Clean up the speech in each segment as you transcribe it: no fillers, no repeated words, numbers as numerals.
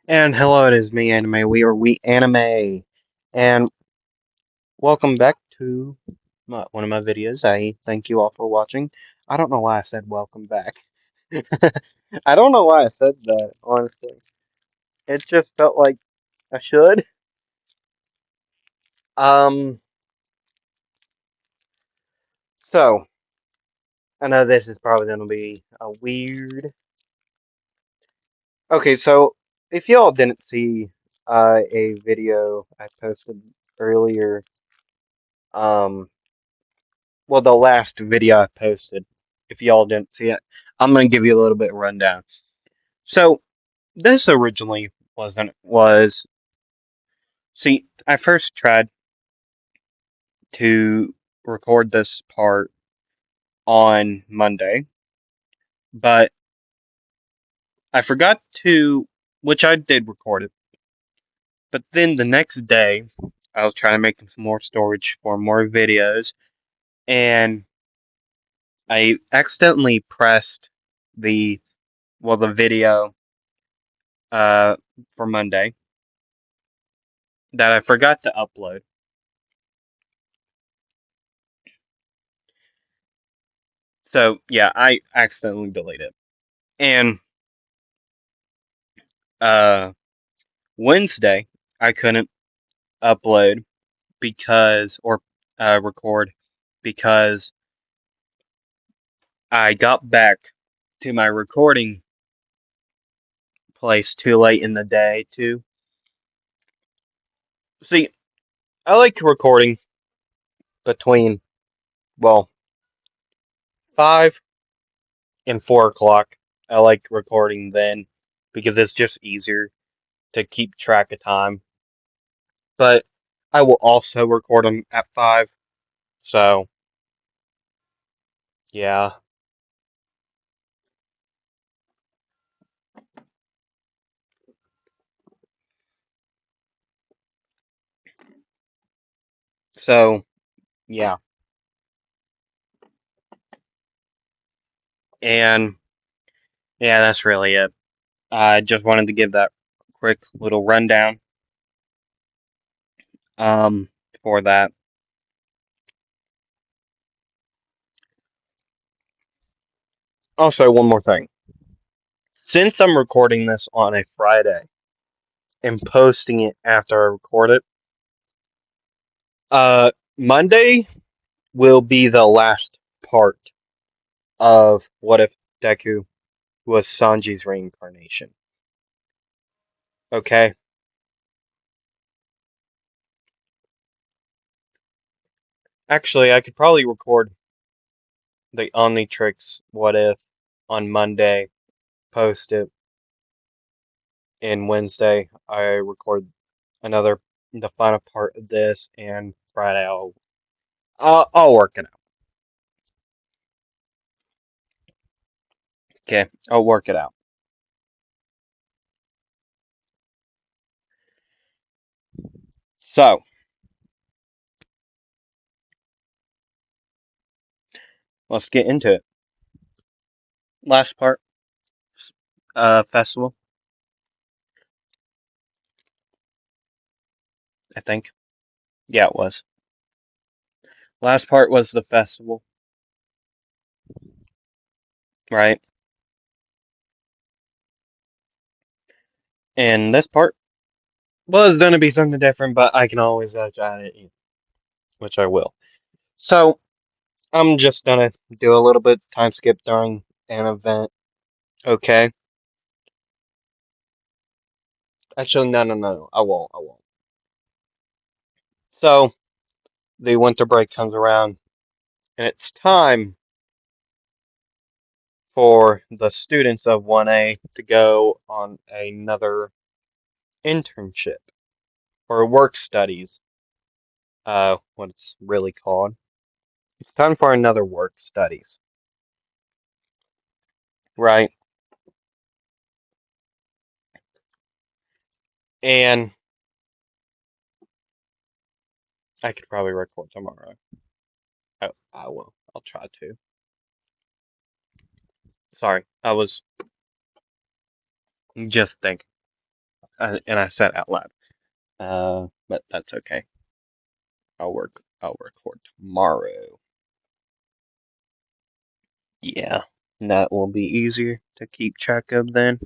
And hello, it is me, Anime. We Anime, and welcome back to one of my videos. I thank you all for watching. I don't know why I said welcome back. I don't know why I said that, honestly. It just felt like I should. Um, so I know this is probably gonna be a weird. Okay, so if y'all didn't see a video I posted earlier, um. well, the last video I posted, if y'all didn't see it, I'm gonna give you a little bit of rundown. So this originally was see, I first tried to record this part on Monday, but I forgot to, which I did record it, but then the next day I was trying to make some more storage for more videos, and I accidentally pressed the the video uh for Monday that I forgot to upload. So yeah, I accidentally deleted it. And uh Wednesday I couldn't upload because or record because I got back to my recording place too late in the day too. See, I like recording between well 5 and 4 o'clock. I like recording then because it's just easier to keep track of time. But I will also record them at 5. So yeah. So yeah. And yeah, that's really it. I just wanted to give that quick little rundown um for that. Also, one more thing. Since I'm recording this on a Friday and posting it after I record it, Monday will be the last part of What If Deku was Sanji's reincarnation. Okay? Actually, I could probably record the Omnitrix What If on Monday, post it, and Wednesday I record another the final part of this, and Friday I'll work it out. Okay, I'll work it out. So let's get into it. Last part, festival. I think. Yeah, it was. Last part was the festival, right? And this part was gonna be something different, but I can always edge at it, which I will. So I'm just gonna do a little bit time skip during an event. Okay. Actually, no. I won't. I won't. So the winter break comes around, and it's time for the students of 1A to go on another internship or work studies, what it's really called. It's time for another work studies, right? And I could probably record tomorrow. I will. I'll try to. Sorry, I was just thinking. and I said out loud. But that's okay. I'll work. I'll work for tomorrow. Yeah, that will be easier to keep track of then.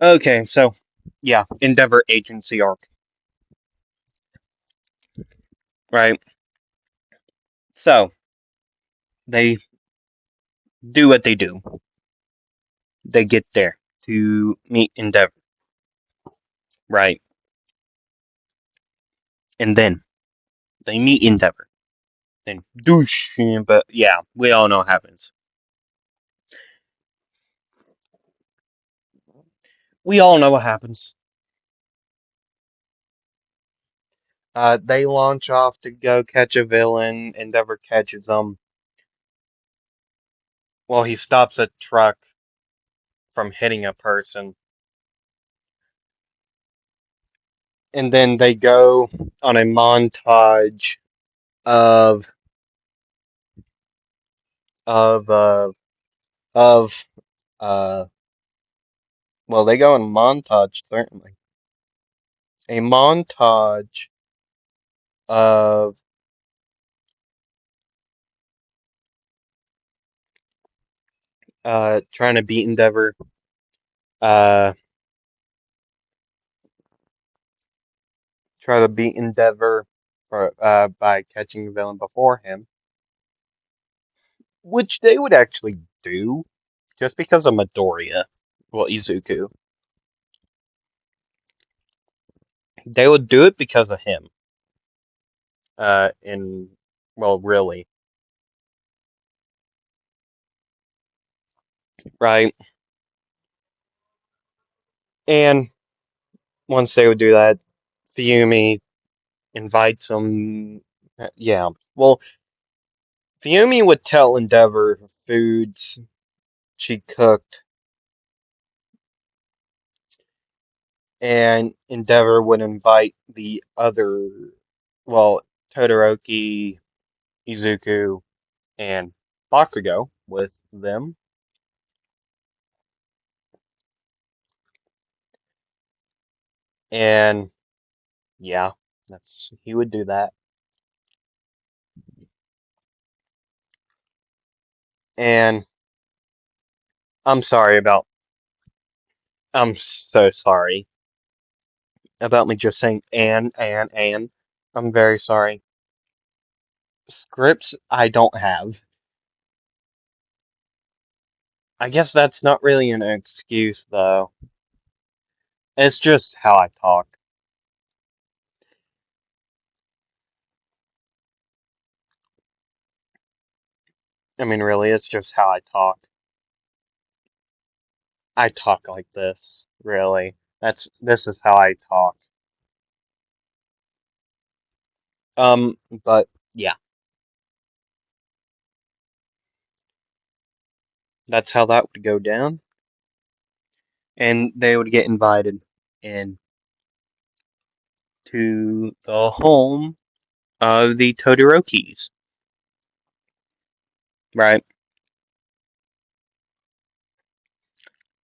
Okay, so yeah, Endeavor Agency arc, right? So they do what they do. They get there to meet Endeavor, right? And then they meet Endeavor. Then douche, but yeah, we all know what happens. We all know what happens. They launch off to go catch a villain. Endeavor catches them. Well, he stops a truck from hitting a person, and then they go on a montage of of uh of uh well, they go in montage certainly. A montage of trying to beat Endeavor, uh try to beat Endeavor for by catching the villain before him, which they would actually do just because of Midoriya. Well, Izuku. They would do it because of him. In well, really, right? And once they would do that, Fuyumi invites him. Yeah. Well, Fuyumi would tell Endeavor foods she cooked, and Endeavor would invite the other, well, Todoroki, Izuku, and Bakugo with them. And yeah, that's he would do that. And I'm sorry about I'm so sorry about me just saying and. I'm very sorry. Scripts I don't have. I guess that's not really an excuse though. It's just how I talk. I mean, really, it's just how I talk. I talk like this, really. This is how I talk. But yeah, that's how that would go down. And they would get invited in to the home of the Todorokis, right?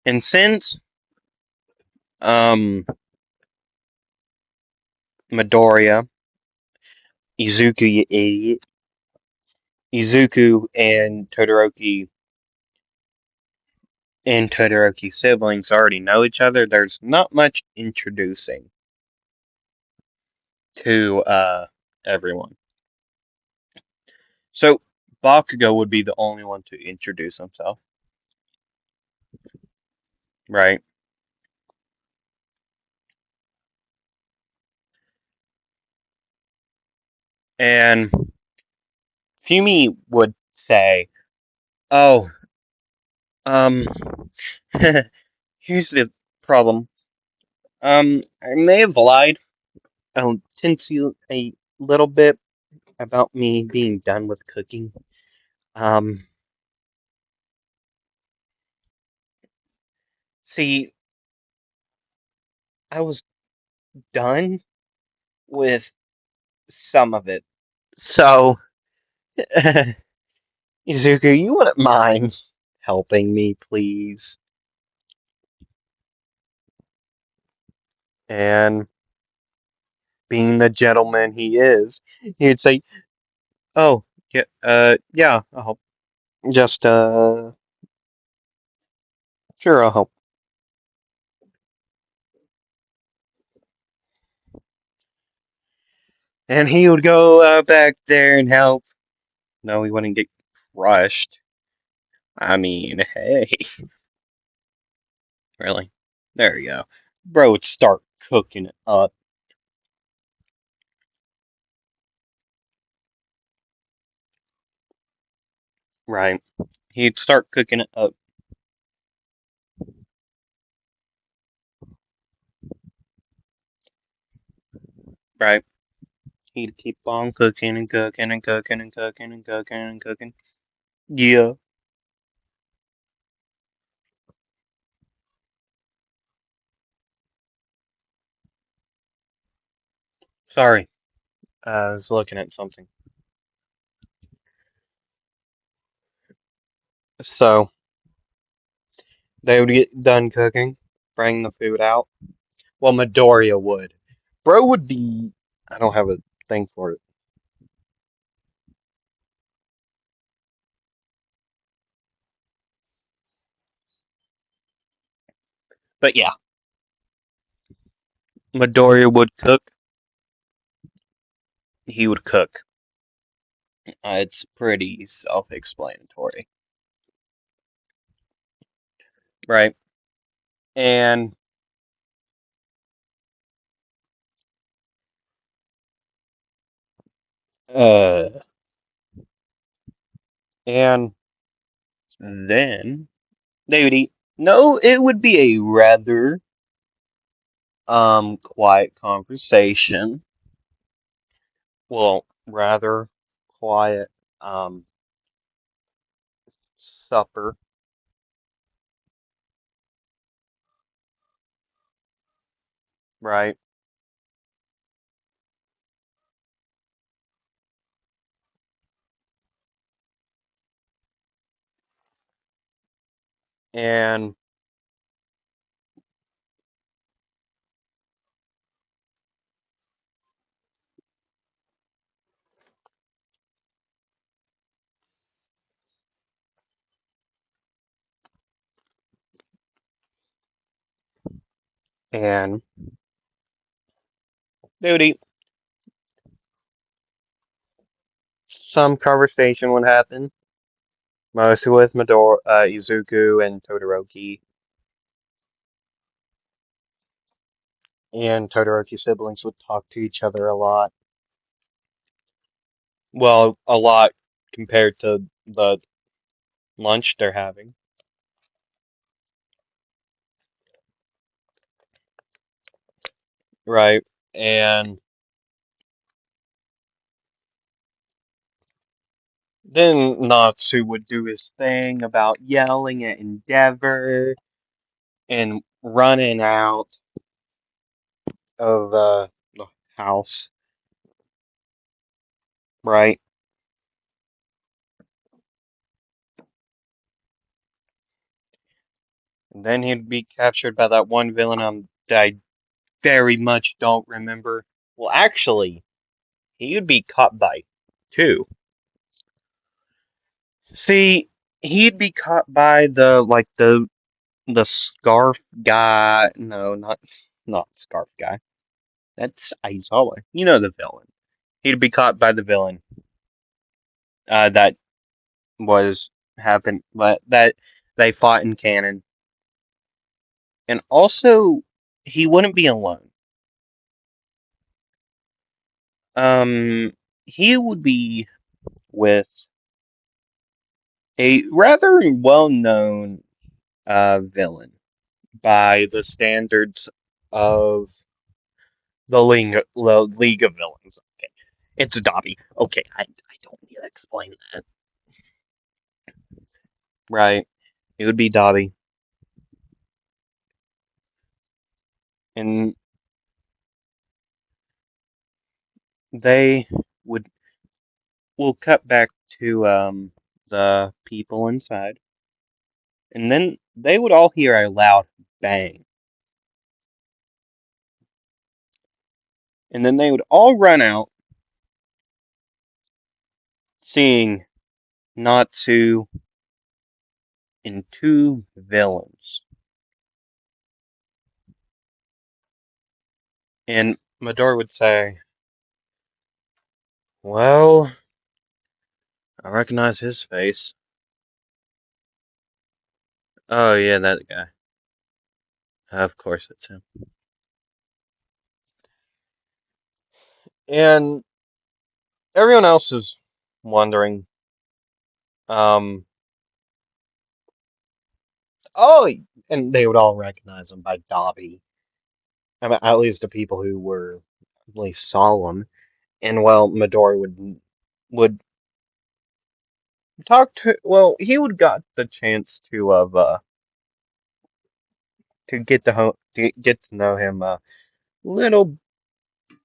And since um Midoriya, Izuku, you idiot, Izuku and Todoroki siblings already know each other, there's not much introducing to everyone. So Bakugo would be the only one to introduce himself, right? And Fumi would say, "Oh, um, here's the problem. I may have lied a little bit about me being done with cooking. Um, see, I was done with some of it. So, Izuku, you wouldn't mind helping me, please?" And being the gentleman he is, he'd say, "Oh, yeah, yeah, I'll help. Just, sure, I'll help." And he would go back there and help. No, he wouldn't get crushed. I mean, hey, really? There you go. Bro would start cooking it up, right? He'd start cooking it up, right? He'd keep on cooking and cooking and cooking and cooking and cooking and cooking. Yeah, sorry. I was looking at something. So they would get done cooking, bring the food out. Well, Midoriya would. Bro would be. I don't have a thing for it. But yeah, Midoriya would cook. He would cook. It's pretty self-explanatory, right? And uh, and then they would eat. No, it would be a rather quiet conversation. Well, rather quiet supper, right? And and they would eat. Some conversation would happen, mostly with Izuku and Todoroki, and Todoroki's siblings would talk to each other a lot. Well, a lot compared to the lunch they're having, right? And then Natsu would do his thing about yelling at Endeavor and running out of the house, right? And then he'd be captured by that one villain that I very much don't remember. Well, actually, he'd be caught by two. See, he'd be caught by the scarf guy. No, not scarf guy. That's Aizawa. You know the villain. He'd be caught by the villain. That was happened, but that they fought in canon, and also he wouldn't be alone. Um, he would be with a rather well-known villain by the standards of the League of Villains. Okay. It's a Dobby. Okay, I don't need to explain that. Right. It would be Dobby. And they would will cut back to the people inside. And then they would all hear a loud bang. And then they would all run out, seeing Natsu and two villains. And Midori would say, "Well, I recognize his face. Oh, yeah, that guy. Of course it's him." And everyone else is wondering, um, oh, and they would all recognize him by Dobby. I mean, at least the people who were at least solemn. And well, Midori would talk to. Well, he would got the chance to get to know him a little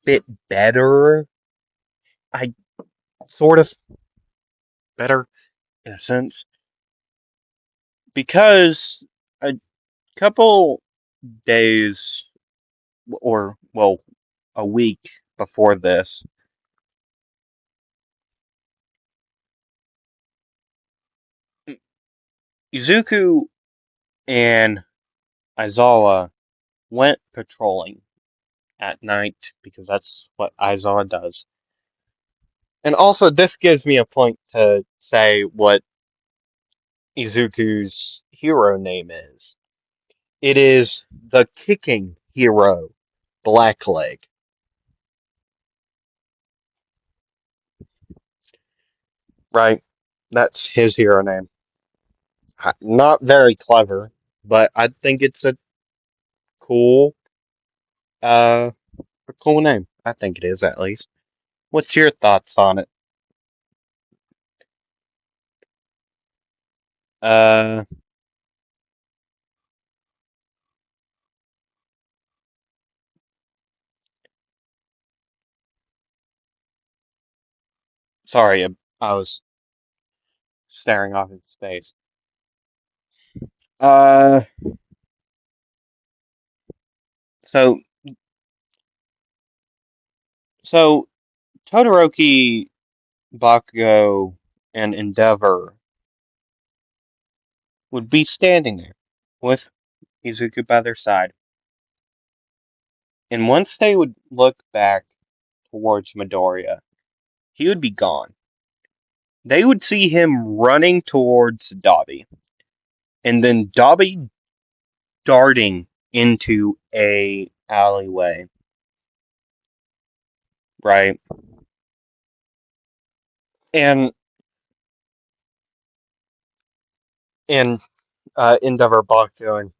bit better. I sort of better in a sense because a couple days or well a week before this, Izuku and Aizawa went patrolling at night because that's what Aizawa does. And also, this gives me a point to say what Izuku's hero name is. It is the kicking hero, Blackleg, right? That's his hero name. Not very clever, but I think it's cool, uh, a cool name. I think it is at least. What's your thoughts on it? Uh, sorry, I was staring off into space. Uh, so so Todoroki, Bakugo, and Endeavor would be standing there with Izuku by their side, and once they would look back towards Midoriya, he would be gone. They would see him running towards Dobby, and then Dobby darting into a alleyway, right? And and Endeavor, Bakugo, and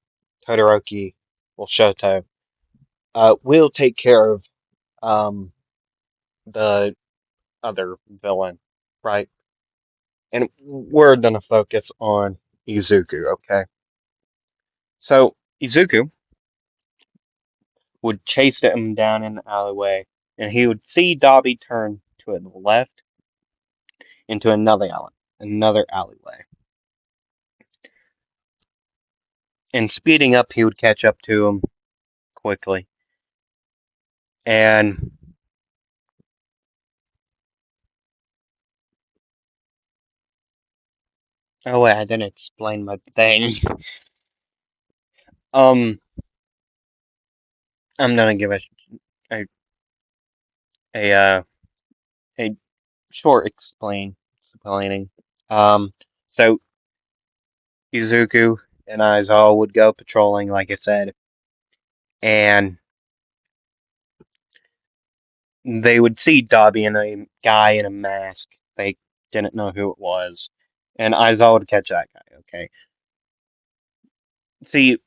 Todoroki, well, Shoto, will take care of um the other villain, right? And we're gonna focus on Izuku, okay? So Izuku would chase him down in the alleyway, and he would see Dobby turn to the left into another alleyway. And speeding up, he would catch up to him quickly. And oh wait, I didn't explain my thing. Um, I'm gonna give a a uh, a short explaining. Um, so Izuku and Aizawa would go patrolling, like I said, and they would see Dobby and a guy in a mask. They didn't know who it was, and Aizawa would catch that guy. Okay, see,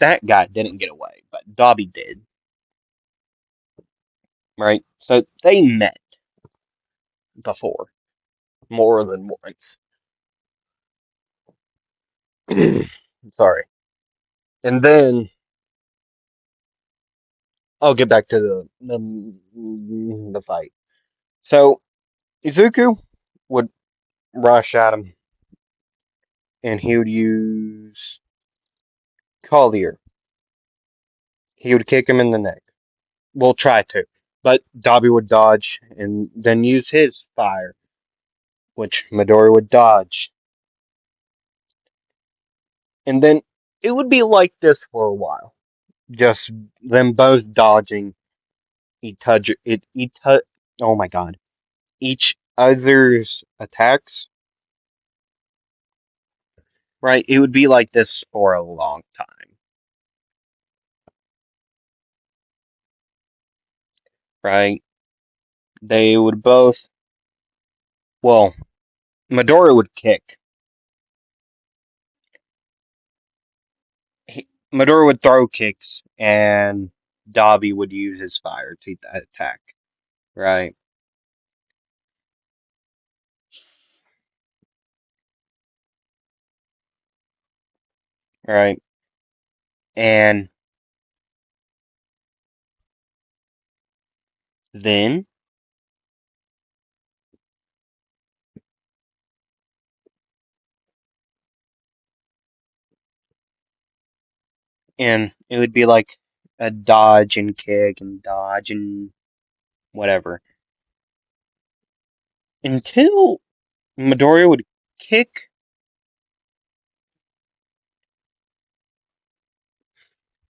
that guy didn't get away, but Dobby did, right? So they met before more than once. Sorry, and then I'll get back to the fight. So Izuku would rush at him, and he would use Collier. He would kick him in the neck. will try to. But Dobby would dodge and then use his fire, which Midori would dodge. And then it would be like this for a while. Just them both dodging each oh my god. Each other's attacks, right? It would be like this for a long time, right? They would both, well, Midori would kick. Midori would throw kicks, and Dobby would use his fire to attack, right? Right. And then, and it would be like a dodge and kick and dodge and whatever until Midori would kick,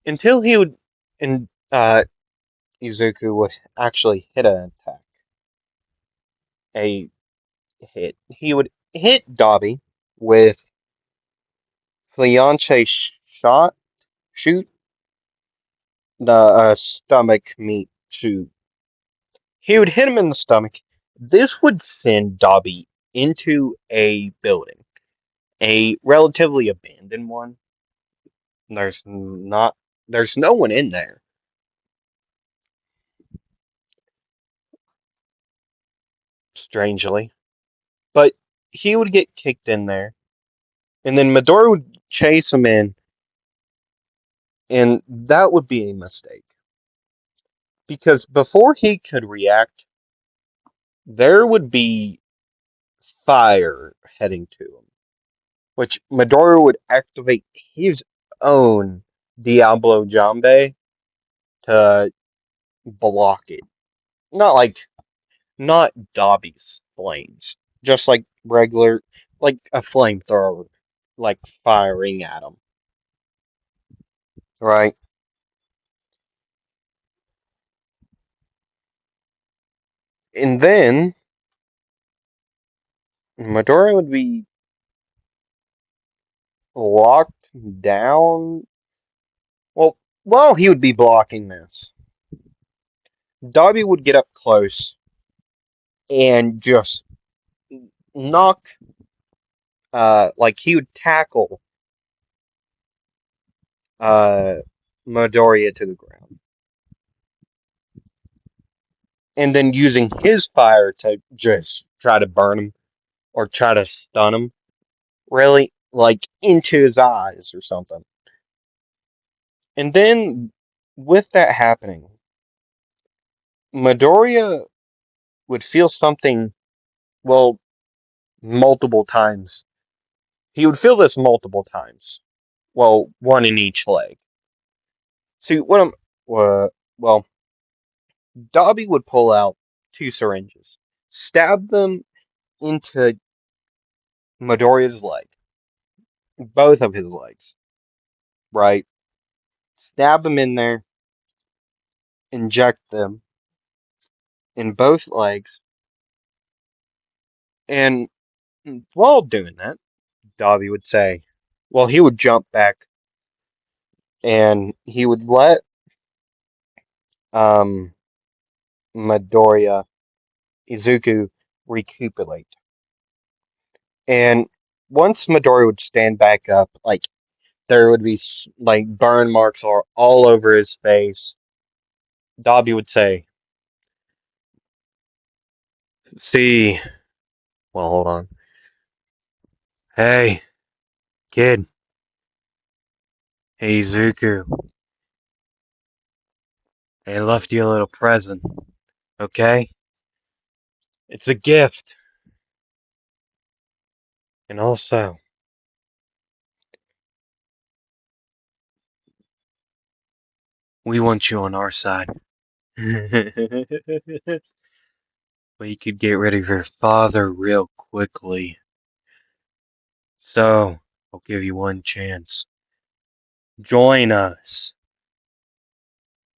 until he would, and Izuku would actually hit an attack, a hit. He would hit Dobby with fiance shot, shoot, the stomach meat shoot. He would hit him in the stomach. This would send Dobby into a building, a relatively abandoned one. There's not, there's no one in there, strangely. But he would get kicked in there, and then Midori would chase him in, and that would be a mistake. Because before he could react, there would be fire heading to him, which Midori would activate his own Diablo Jambe to block it. Not like, not Dobby's flames, just like regular, like a flamethrower, like firing at him, right? And then Midori would be locked down. Well, while he would be blocking this, Dobby would get up close and just knock, like he would tackle uh, Midoriya to the ground, and then using his fire to just try to burn him or try to stun him, really, like into his eyes or something. And then with that happening, Midoriya would feel something, well, multiple times. He would feel this multiple times. Well, one in each leg. See, well, Dobby would pull out two syringes, stab them into Midoriya's leg, both of his legs, right? Stab them in there, inject them in both legs, and while doing that, Dobby would say, well, he would jump back and he would let um, Midoriya Izuku recuperate. And once Midori would stand back up, like there would be like burn marks all over his face. Dobby would say, "See, well, hold on. Hey, kid. Hey, Zuku. I left you a little present, okay? It's a gift. And also, we want you on our side. We could get rid of your father real quickly. So, I'll give you one chance. Join us.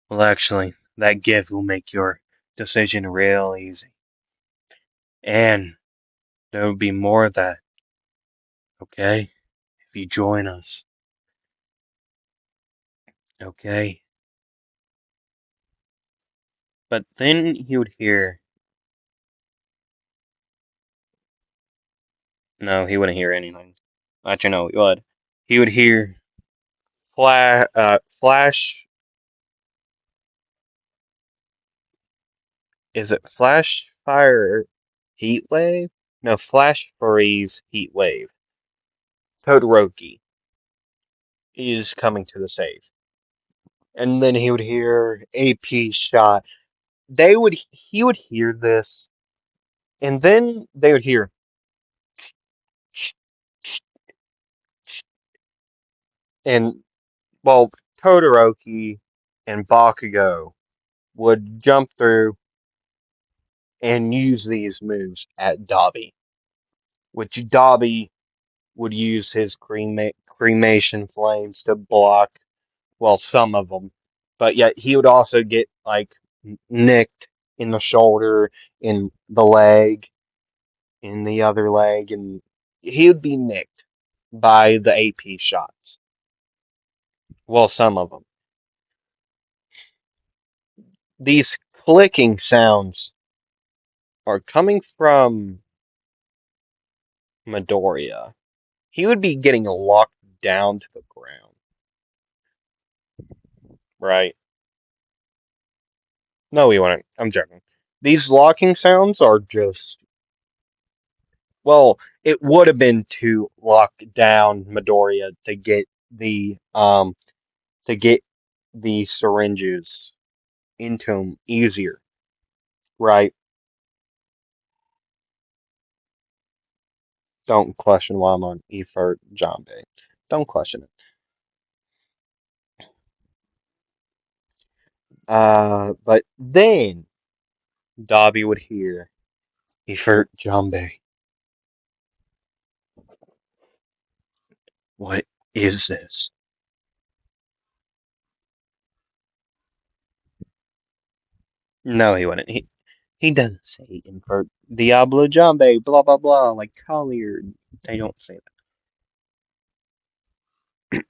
Well, actually, that gift will make your decision real easy. And there will be more of that, okay? If you join us, okay? But then he would hear, no, he wouldn't hear anything. Actually, no, he would. He would hear flash, is it flash fire heat wave? No, flash freeze heat wave. Todoroki is coming to the stage. And then he would hear AP shot. He would hear this, and then they would hear, and well, Todoroki and Bakugo would jump through and use these moves at Dabi, which Dabi would use his cremation flames to block, well, some of them. But yet he would also get like nicked in the shoulder, in the leg, in the other leg, and he would be nicked by the AP shots. Well, some of them. These clicking sounds are coming from Midoriya. He would be getting locked down to the ground, right? No, he wouldn't. I'm joking. These locking sounds are just, well, it would have been to lock down Midoriya to get the syringes into him easier, right? Don't question why I'm on E for John Bay. Don't question it. But then Dobby would hear Ifert Jambe. What is this? No, he wouldn't. He doesn't say Ifert Diablo Jambe, blah blah blah, like Collier. They don't say that.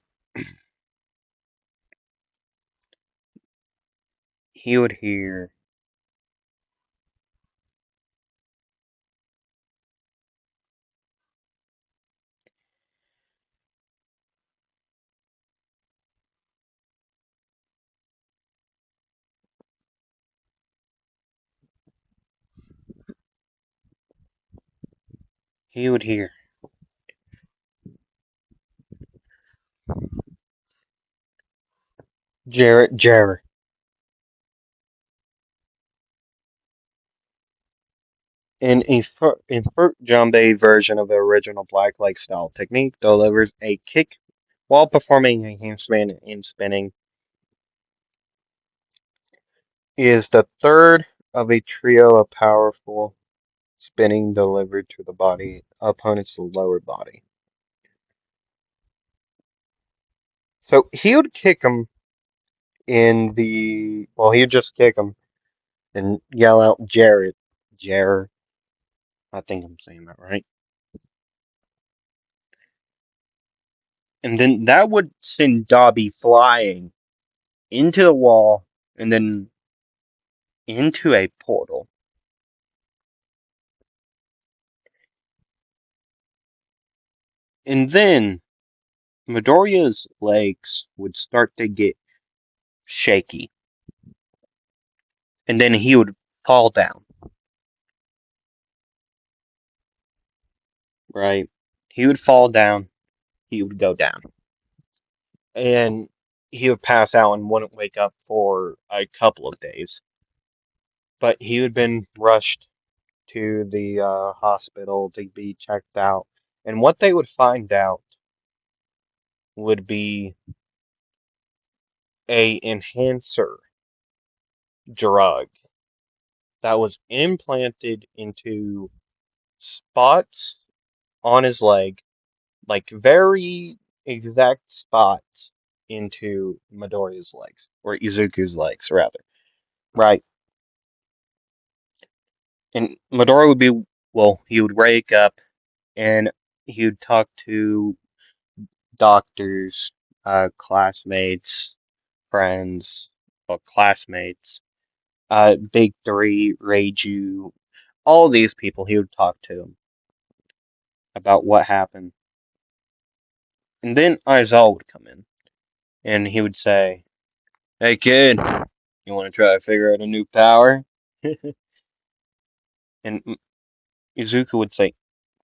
He would hear. He would hear. Jarrett. An Infert Jambe version of the original Black Lake style technique delivers a kick while performing a handstand and spinning. Is the third of a trio of powerful spinning delivered to the body opponent's lower body. So he would kick him he would just kick him and yell out Jarrett. I think I'm saying that right. And then that would send Dobby flying into the wall and then into a portal. And then Midoriya's legs would start to get shaky. And then he would fall down, right? He would fall down, he would go down. And he would pass out and wouldn't wake up for a couple of days. But he had been rushed to the hospital to be checked out. And what they would find out would be a enhancer drug that was implanted into spots on his leg, like very exact spots into Midoriya's legs, or Izuku's legs, rather. Right. And Midoriya would be, well, he would wake up and he would talk to doctors, classmates, friends, well, classmates, Big Three, Reiju, all these people. He would talk to them about what happened. And then Aizawa would come in and he would say, "Hey kid, you want to try to figure out a new power?" And Izuku would say,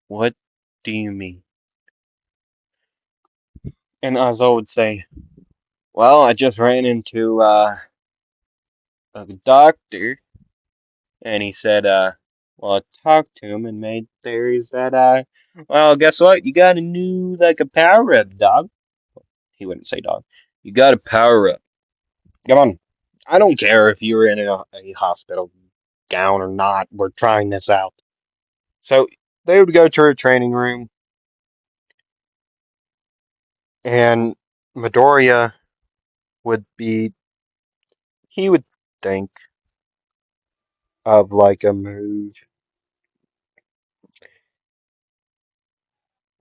"What do you mean?" And Aizawa would say, "Well, I just ran into a doctor, and he said, well, I talked to him and made theories that, well, guess what? You got a new, like a power up, dog." He wouldn't say dog. "You got a power up. Come on. I don't care if you were in a hospital gown or not. We're trying this out." So they would go to a training room, and Midoriya would be, he would think of like a move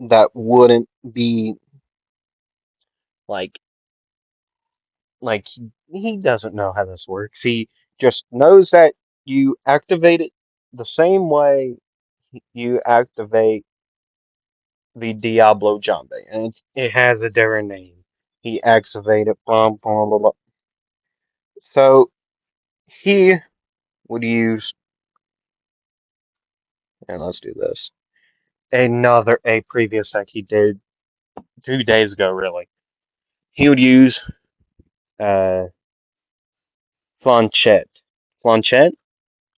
that wouldn't be like he doesn't know how this works. He just knows that you activate it the same way you activate the Diablo Jambe, and it has a different name. He activated blah blah blah blah. So he would use, and let's do this. A previous deck he did 2 days ago, really. He would use uh Flanchette. Flanchette?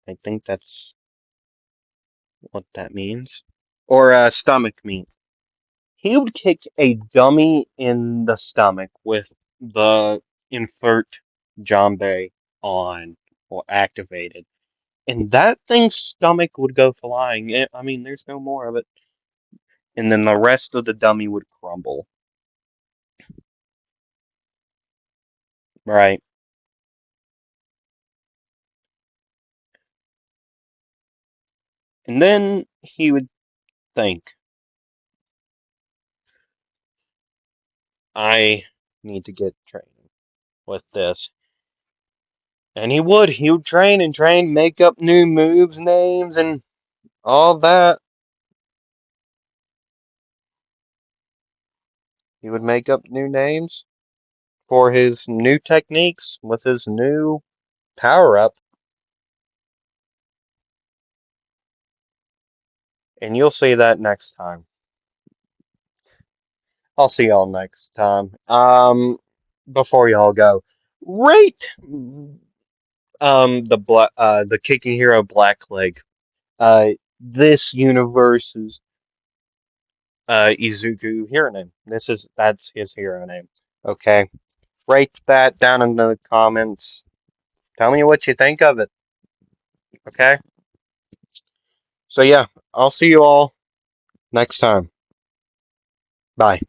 I think that's what that means. Or stomach meat. He would kick a dummy in the stomach with the invert Jambe on or activated. And that thing's stomach would go flying. I mean, there's no more of it. And then the rest of the dummy would crumble. Right. And then he would think, I need to get training with this. And he would train and train, make up new moves, names, and all that. He would make up new names for his new techniques with his new power up. And you'll see that next time. I'll see y'all next time. Before y'all go, rate the Kicking Hero Blackleg. This universe's Izuku hero name. That's his hero name. Okay. Rate that down in the comments. Tell me what you think of it. Okay? So yeah, I'll see you all next time. Bye.